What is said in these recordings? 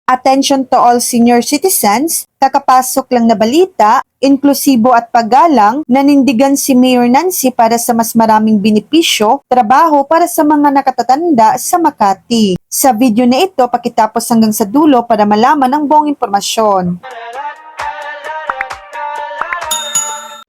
Attention to all senior citizens, kakapasok lang na balita, inklusibo at paggalang, nanindigan si Mayor Nancy para sa mas maraming benepisyo, trabaho para sa mga nakatatanda sa Makati. Sa video na ito, pakitapos hanggang sa dulo para malaman ang buong impormasyon.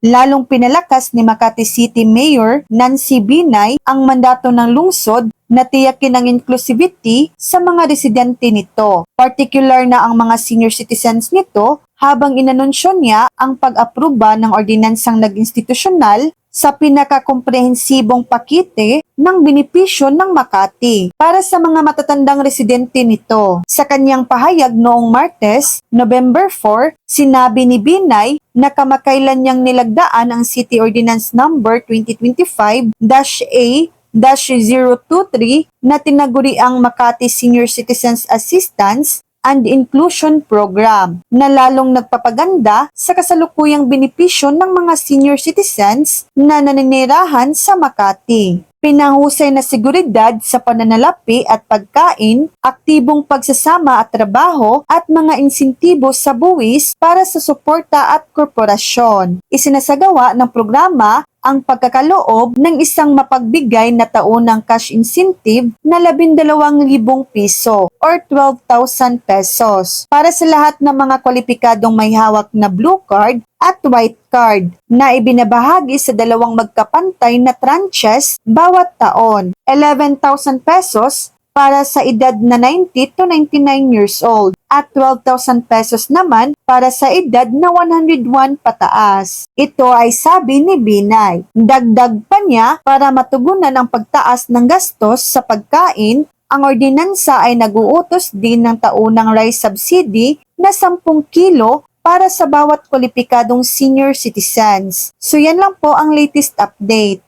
Lalong pinalakas ni Makati City Mayor Nancy Binay ang mandato ng lungsod na tiyakin ang inclusivity sa mga residente nito, particular na ang mga senior citizens nito, habang inanunsyo niya ang pag-aproba ng ordinansang nag-institusyonal sa pinakakomprehensibong pakete ng benepisyo ng Makati para sa mga matatandang residente nito. Sa kanyang pahayag noong Martes, November 4, sinabi ni Binay na kamakailan niyang nilagdaan ang City Ordinance Number 2025-A-023 na tinaguri ang Makati Senior Citizens Assistance and Inclusion Program na lalong nagpapaganda sa kasalukuyang benepisyo ng mga senior citizens na naninirahan sa Makati. Pinahusay na seguridad sa pananalapi at pagkain, aktibong pagsasama at trabaho at mga insentibo sa buwis para sa suporta at korporasyon. Isinasagawa ng programa ang pagkakaloob ng isang mapagbigay na taunang cash incentive na 12,000 piso or 12,000 pesos para sa lahat ng mga kwalipikadong may hawak na blue card at white card na ibinabahagi sa dalawang magkapantay na tranches bawat taon. 11,000 pesos para sa edad na 90 to 99 years old at 12,000 pesos naman para sa edad na 101 pataas. Ito ay sabi ni Binay. Dagdag pa niya para matugunan ang pagtaas ng gastos sa pagkain, ang ordinansa ay nag-uutos din ng taunang rice subsidy na 10 kilo para sa bawat kwalipikadong senior citizens. So yan lang po ang latest update.